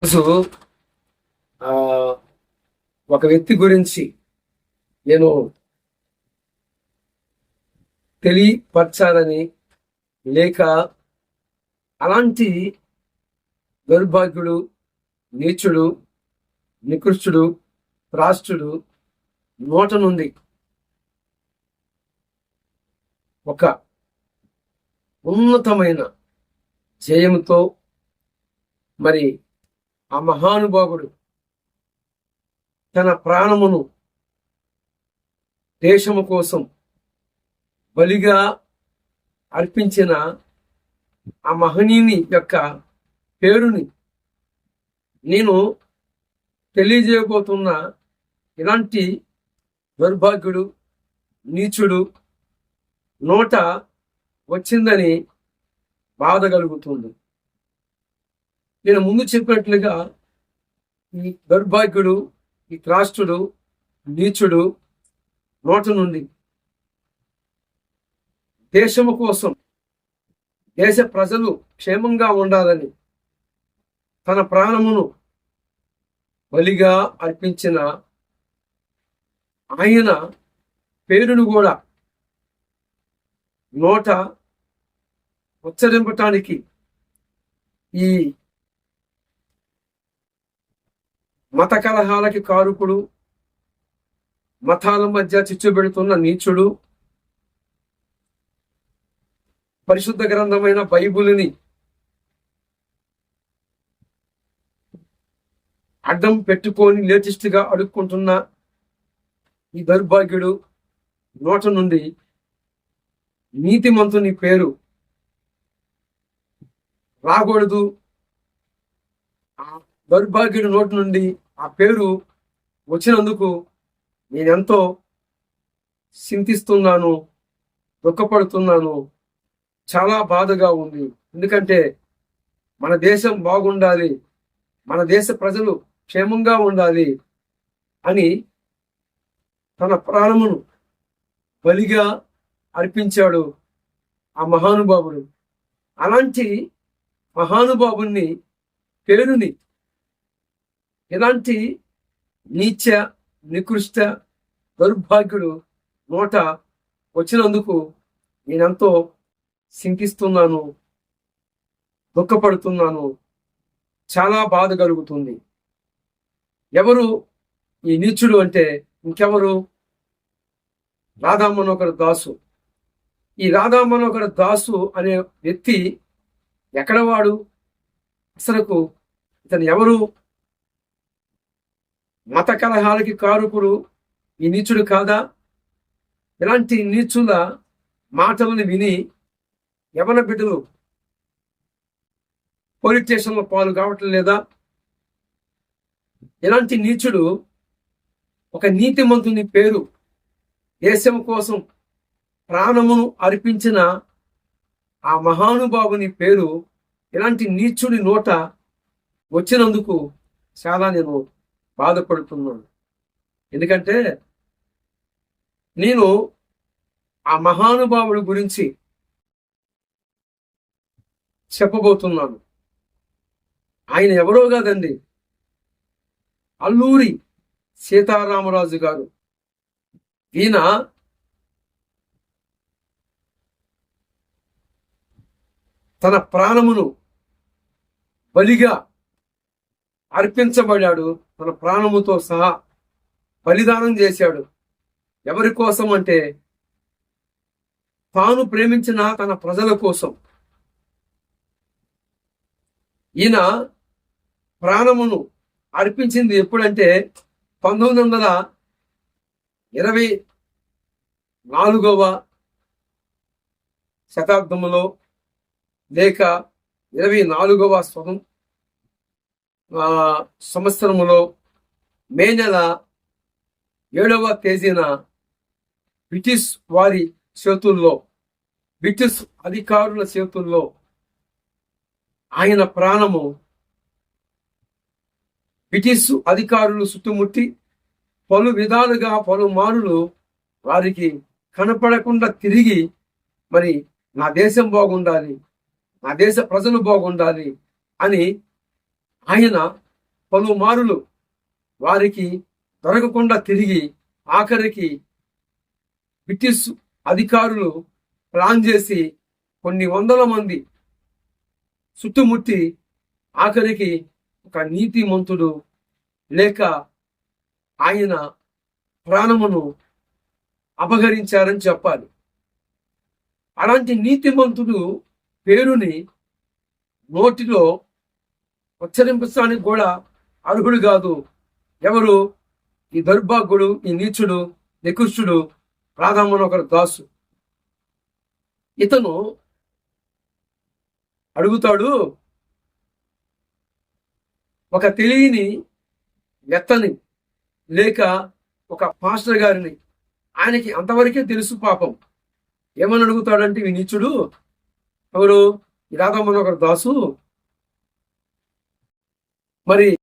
రోజు ఒక వ్యక్తి గురించి నేను తెలియపరచాలని లేక అలాంటి దౌర్భాగ్యుడు, నీచుడు, నికృష్టుడు, రాష్ట్రుడు నోట నుండి ఒక ఉన్నతమైన జయముతో మరి ఆ మహానుభావుడు తన ప్రాణమును దేశము కోసం బలిగా అర్పించిన ఆ మహనీయుని యొక్క పేరుని నేను తెలియజేయబోతున్న ఇలాంటి దౌర్భాగ్యుడు, నీచుడు నోట వచ్చిందని బాధ కలుగుతుంది. నేను ముందు చెప్పినట్లుగా ఈ దౌర్భాగ్యుడు, ఈ త్రాష్టుడు, నీచుడు నోట నుండి దేశము కోసం, దేశ ప్రజలు క్షేమంగా ఉండాలని తన ప్రాణమును బలిగా అర్పించిన ఆయన పేరును కూడా నోట ఉచ్చరింపటానికి ఈ మత కలహాలకి కారుకుడు, మతాల మధ్య చిచ్చుబెడుతున్న నీచుడు, పరిశుద్ధ గ్రంథమైన బైబిలుని అడ్డం పెట్టుకొని లేటెస్ట్గా అడుక్కుంటున్న ఈ దౌర్భాగ్యుడు నోట నుండి నీతిమంతుని పేరు రాకూడదు. ఆ దౌర్భాగ్యుడి నోటి నుండి ఆ పేరు వచ్చినందుకు నేనెంతో చింతిస్తున్నాను, దుఃఖపడుతున్నాను, చాలా బాధగా ఉంది. ఎందుకంటే మన దేశం బాగుండాలి, మన దేశ ప్రజలు క్షేమంగా ఉండాలి అని తన ప్రాణమును బలిగా అర్పించాడు ఆ మహానుభావుడు. అలాంటి మహానుభావుని పేరుని ఇలాంటి నీచ, నికృష్ట, దౌర్భాగ్యుడు నోట వచ్చినందుకు నేనెంతో చింతిస్తున్నాను, దుఃఖపడుతున్నాను, చాలా బాధ కలుగుతుంది. ఎవరు ఈ నీచుడు అంటే ఇంకెవరు? రాధా మనోహర్ దాసు. ఈ రాధా మనోహర్ దాసు అనే వ్యక్తి ఎక్కడవాడు? అసలుకు ఇతను ఎవరు? మత కలహాలకి కారుకుడు ఈ నీచుడు కాదా? ఇలాంటి నీచుల మాటలను విని యవన బిడ్డలు పోలీస్ స్టేషన్లో పాలు కావటం లేదా? ఇలాంటి నీచుడు ఒక నీతిమంతుని పేరు, దేశం కోసం ప్రాణమును అర్పించిన ఆ మహానుభావుని పేరు ఇలాంటి నీచుడి నోట వచ్చినందుకు చాలా నేను బాధపడుతున్నాను. ఎందుకంటే నేను ఆ మహానుభావుడి గురించి చెప్పబోతున్నాను. ఆయన ఎవరో కాదండి, అల్లూరి సీతారామరాజు గారు. ఈయన తన ప్రాణమును బలిగా అర్పించబడాడు, తన ప్రాణముతో సహా బలిదానం చేశాడు. ఎవరి కోసం అంటే తాను ప్రేమించిన తన ప్రజల కోసం. ఈయన ప్రాణమును అర్పించింది ఎప్పుడంటే 1924వ శతాబ్దంలో లేక 24వ సంవత్సరములో మే నెల 7వ తేదీన బ్రిటిష్ వారి చేతుల్లో, బ్రిటిష్ అధికారుల చేతుల్లో ఆయన ప్రాణము బ్రిటిష్ అధికారులు చుట్టుముట్టి పలు విధాలుగా పలుమారులు వారికి కనపడకుండా తిరిగి మరి నా దేశం బాగుండాలి, నా దేశ ప్రజలు బాగుండాలి అని ఆయన పలుమారులు వారికి దొరకకుండా తిరిగి ఆఖరికి బ్రిటిష్ అధికారులు ప్లాన్ చేసి కొన్ని వందల మంది చుట్టుముట్టి ఆఖరికి ఒక నీతిమంతుడు లేక ఆయన ప్రాణమును అపహరించారని చెప్పాలి. అలాంటి నీతిమంతుడు పేరుని నోటిలో ఉచ్చరించడానికి కూడా అర్హుడు కాదు. ఎవరు? ఈ దౌర్భాగ్యుడు, ఈ నీచుడు, నికృష్టుడు రాధామనోహర్ దాసు. ఇతను అడుగుతాడు, ఒక తెలియని వ్యక్తని లేక ఒక పాస్టర్ గారిని, ఆయనకి అంతవరకే తెలుసు పాపం. ఏమని అడుగుతాడంటే ఈ నీచుడు, ఎవరు? ఈ రాధామనోహర్ దాసు మరి